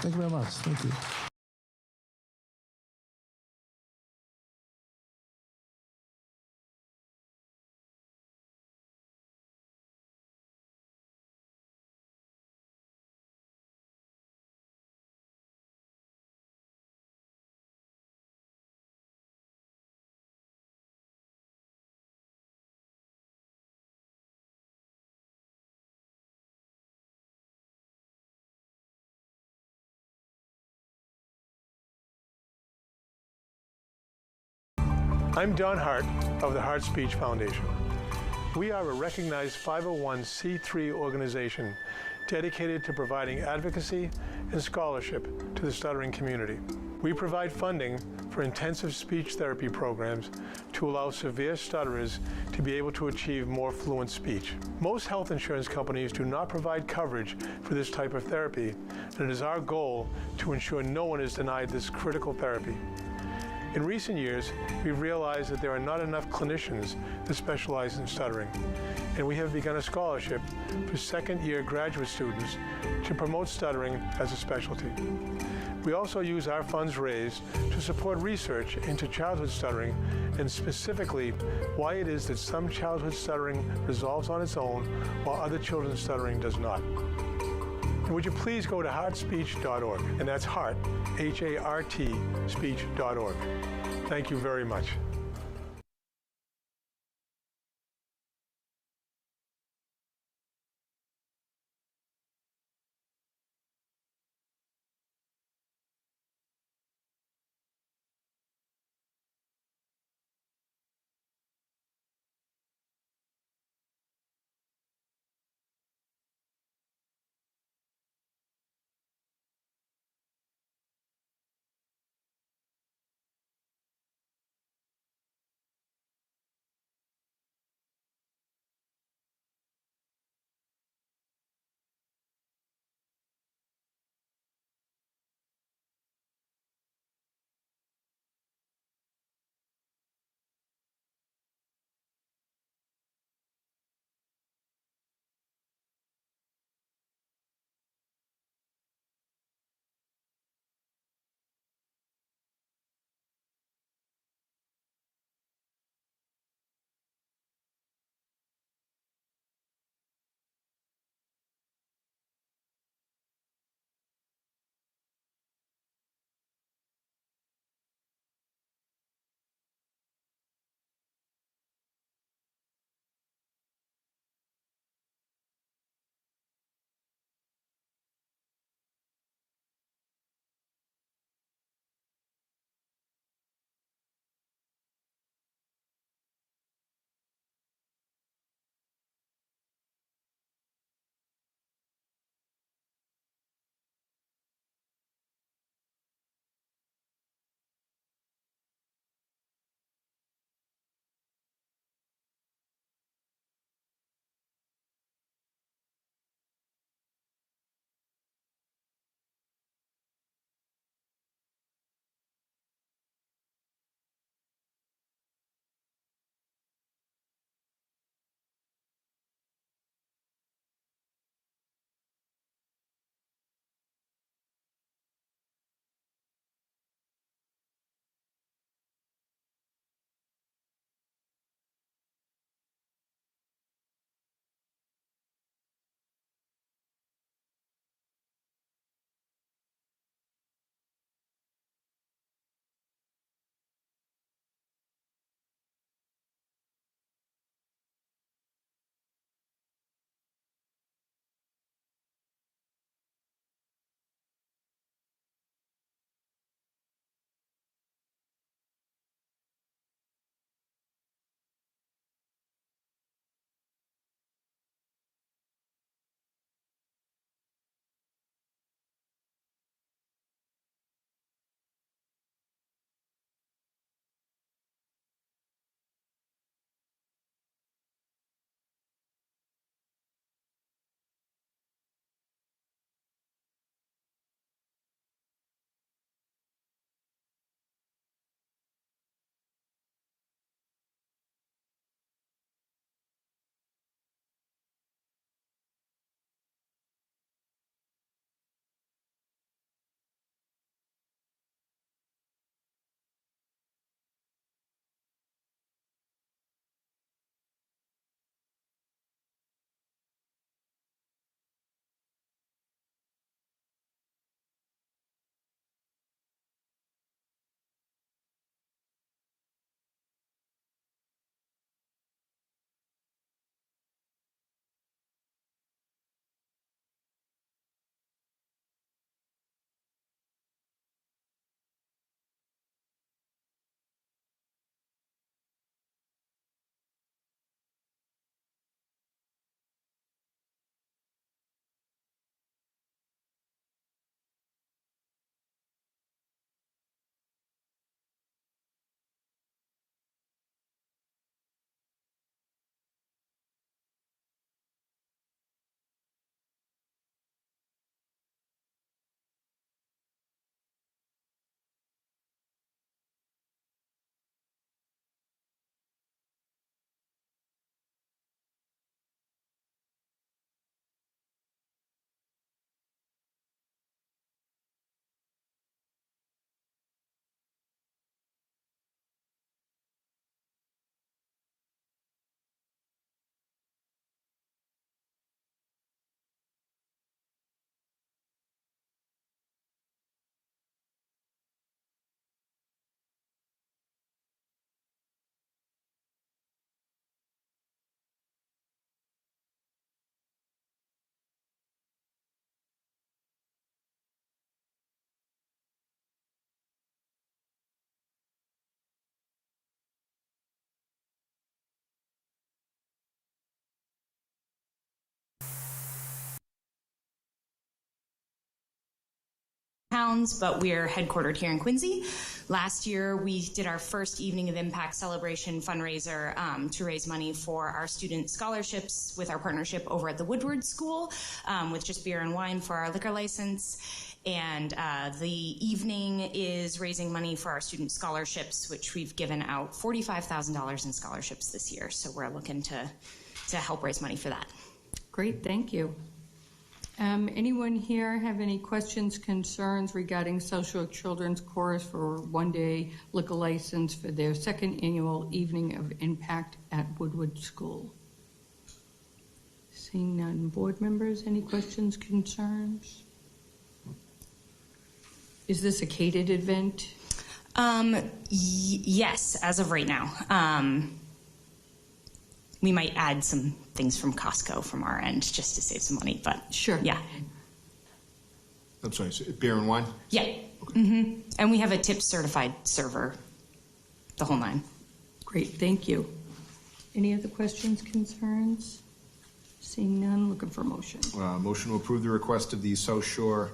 Thank you very much. Thank you. I'm Don Hart of the Hart Speech Foundation. We are a recognized 501c3 organization dedicated to providing advocacy and scholarship to the stuttering community. We provide funding for intensive speech therapy programs to allow severe stutterers to be able to achieve more fluent speech. Most health insurance companies do not provide coverage for this type of therapy, and it is our goal to ensure no one is denied this critical therapy. In recent years, we've realized that there are not enough clinicians that specialize in stuttering, and we have begun a scholarship for second-year graduate students to promote stuttering as a specialty. We also use our funds raised to support research into childhood stuttering, and specifically why it is that some childhood stuttering resolves on its own while other children's stuttering does not. And would you please go to heartspeech.org, and that's heart, H-A-R-T, speech.org. Thank you very much. pounds, but we're headquartered here in Quincy. Last year, we did our first Evening of Impact celebration fundraiser to raise money for our student scholarships with our partnership over at the Woodward School with just beer and wine for our liquor license. And the evening is raising money for our student scholarships, which we've given out $45,000 in scholarships this year. So we're looking to help raise money for that. Great, thank you. Anyone here have any questions, concerns regarding South Shore Children's Chorus for a one-day liquor license for their second annual Evening of Impact at Woodward School? Seeing none. Board members, any questions, concerns? Is this a catered event? Yes, as of right now. We might add some things from Costco from our end just to save some money, but sure. Yeah. I'm sorry, so beer and wine? Yeah. Okay. And we have a tip certified server, the whole nine. Great, thank you. Any other questions, concerns? Seeing none, looking for a motion. Motion to approve the request of the South Shore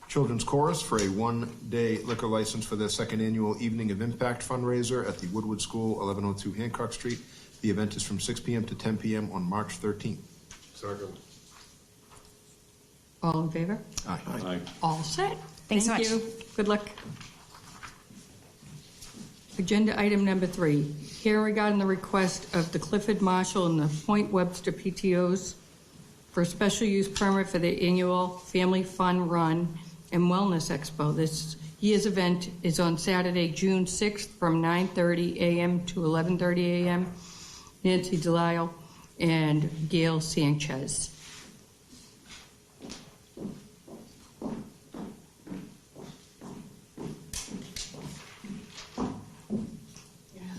Children's Chorus for a one-day liquor license for their second annual Evening of Impact fundraiser at the Woodward School, 1102 Hancock Street. The event is from 6 p.m. to 10 p.m. on March 13th. Second. All in favor? Aye. Aye. All set. Thanks Thank so you. Good luck. Agenda item number 3. Here regarding the request of the Clifford Marshall and the Point Webster PTOs for a special use permit for their annual Family Fun Run and Wellness Expo. This year's event is on Saturday, June 6th from 9:30 a.m. to 11:30 a.m. Nancy Delisle and Gail Sanchez.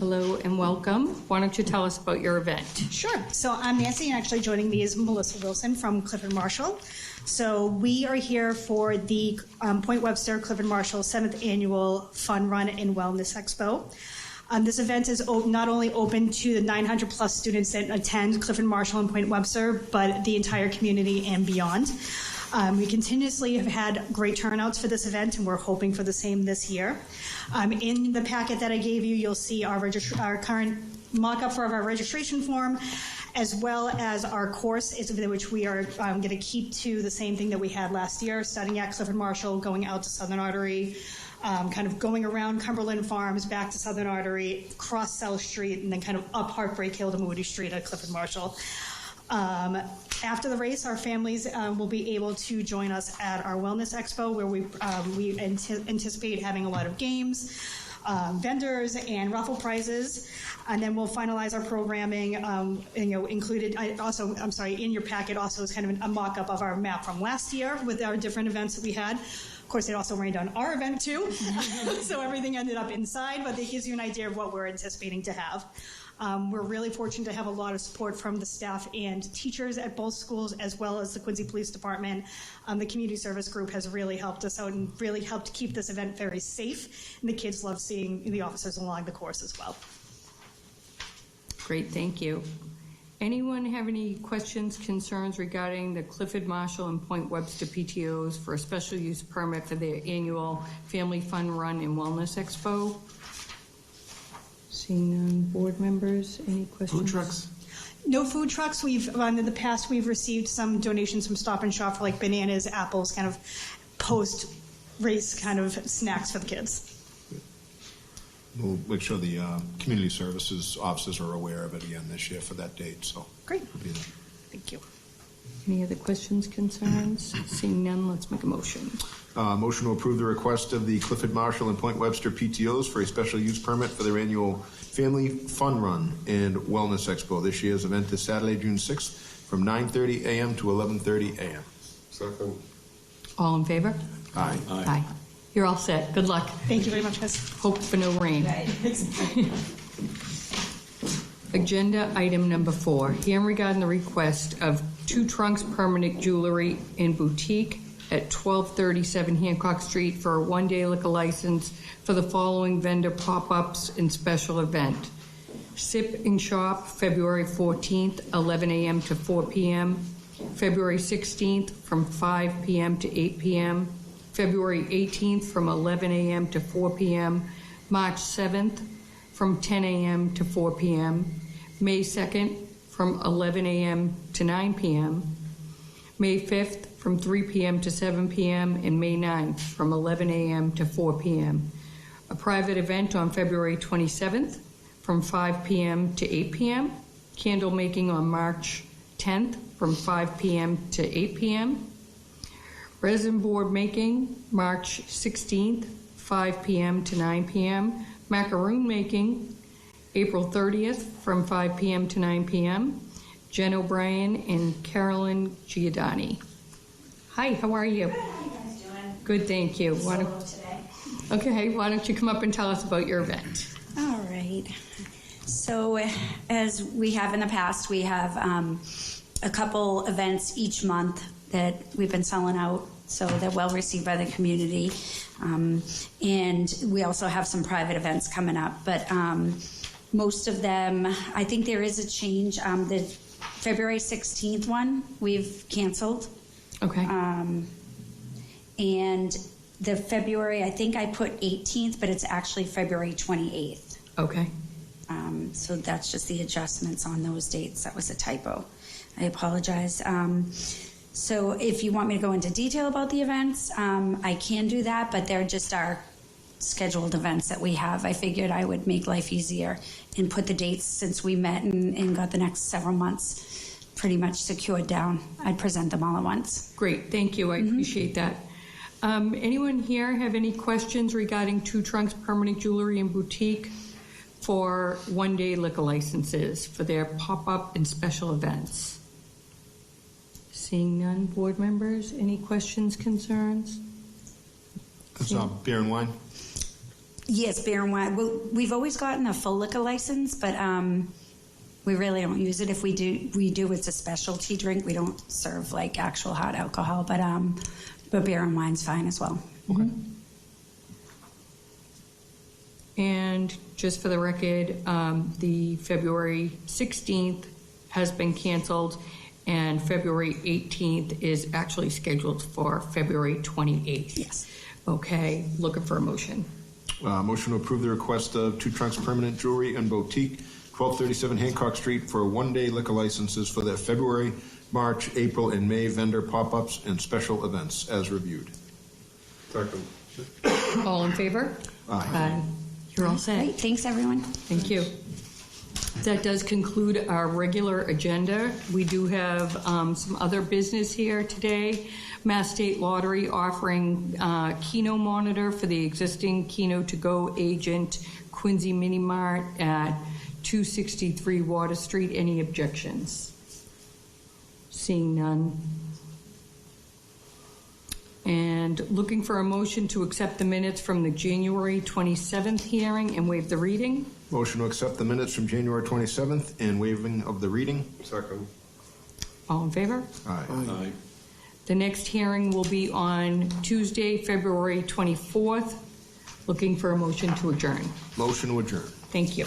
Hello and welcome. Why don't you tell us about your event? Sure. So I'm Nancy, and actually joining me is Melissa Wilson from Clifford Marshall. So we are here for the Point Webster Clifford Marshall 7th Annual Fun Run and Wellness Expo. This event is not only open to the 900 plus students that attend Clifford Marshall and Point Webster, but the entire community and beyond. We continuously have had great turnouts for this event, and we're hoping for the same this year. In the packet that I gave you, you'll see our current mock-up for our registration form, as well as our course, which we are going to keep to the same thing that we had last year, starting at Clifford Marshall, going out to Southern Artery, kind of going around Cumberland Farms, back to Southern Artery, cross South Street, and then kind of up Heartbreak Hill to Moody Street at Clifford Marshall. After the race, our families will be able to join us at our Wellness Expo, where we anticipate having a lot of games, vendors, and raffle prizes. And then we'll finalize our programming, included also, in your packet also is kind of a mock-up of our map from last year with our different events that we had. Of course, it also rained on our event too, so everything ended up inside, but it gives you an idea of what we're anticipating to have. We're really fortunate to have a lot of support from the staff and teachers at both schools, as well as the Quincy Police Department. The community service group has really helped us out and really helped keep this event very safe, and the kids love seeing the officers along the course as well. Great, thank you. Anyone have any questions, concerns regarding the Clifford Marshall and Point Webster PTOs for a special use permit for their annual Family Fun Run and Wellness Expo? Seeing none. Board members, any questions? Food trucks? No food trucks. In the past, we've received some donations from Stop and Shop for like bananas, apples, kind of post-race kind of snacks for the kids. We'll make sure the community services officers are aware of it again this year for that date. So Great. We'll be there. Thank you. Any other questions, concerns? Seeing none, let's make a motion. Motion to approve the request of the Clifford Marshall and Point Webster PTOs for a special use permit for their annual Family Fun Run and Wellness Expo. This year's event is Saturday, June 6th from 9:30 a.m. to 11:30 a.m. Second. All in favor? Aye. Aye. You're all set. Good luck. Thank you very much, guys. Hope for no rain. Agenda item number 4. Hearing regarding the request of Two Trunks Permanent Jewelry and Boutique at 1237 Hancock Street for a one-day liquor license for the following vendor pop-ups and special event. Sip and Shop, February 14th, 11 a.m. to 4 p.m. February 16th from 5 p.m. to 8 p.m. February 18th from 11 a.m. to 4 p.m., March 7th from 10 a.m. to 4 p.m., May 2nd from 11 a.m. to 9 p.m., May 5th from 3 p.m. to 7 p.m., and May 9th from 11 a.m. to 4 p.m. A private event on February 27th from 5 p.m. to 8 p.m., candle making on March 10th from 5 p.m. to 8 p.m., resin board making March 16th, 5 p.m. to 9 p.m., macaroon making April 30th from 5 p.m. to 9 p.m., Jen O'Brien and Carolyn Giordani. Hi, how are you? Good. How are you guys doing? Good, thank you. Solo today. Okay, why don't you come up and tell us about your event? All right. So, as we have in the past, we have a couple events each month that we've been selling out, so they're well received by the community. And we also have some private events coming up, but most of them, I think there is a change. The February 16th one, we've canceled. Okay. And the February, I think I put 18th, but it's actually February 28th. Okay. So that's just the adjustments on those dates. That was a typo. I apologize. So if you want me to go into detail about the events, I can do that, but they're just our scheduled events that we have. I figured I would make life easier and put the dates, since we met and got the next several months pretty much secured down. I'd present them all at once. Great, thank you. I appreciate that. Anyone here have any questions regarding Two Trunks Permanent Jewelry and Boutique for one-day liquor licenses for their pop-up and special events? Seeing none, board members, any questions, concerns? That's beer and wine? Yes, beer and wine. Well, we've always gotten a full liquor license, but we really don't use it. If we do, it's a specialty drink. We don't serve like actual hard alcohol, but beer and wine's fine as well. Okay. And just for the record, the February 16th has been canceled, and February 18th is actually scheduled for February 28th. Yes. Okay, looking for a motion. Motion to approve the request of Two Trunks Permanent Jewelry and Boutique, 1237 Hancock Street, for one-day liquor licenses for their February, March, April, and May vendor pop-ups and special events as reviewed. Second. All in favor? Aye. You're all set. Great. Thanks, everyone. Thank you. That does conclude our regular agenda. We do have some other business here today. Mass State Lottery offering Keno monitor for the existing Keno To Go agent, Quincy Mini Mart at 263 Water Street. Any objections? Seeing none. And looking for a motion to accept the minutes from the January 27th hearing and waive the reading. Motion to accept the minutes from January 27th and waiving of the reading. Second. All in favor? Aye. Aye. The next hearing will be on Tuesday, February 24th. Looking for a motion to adjourn. Motion to adjourn. Thank you.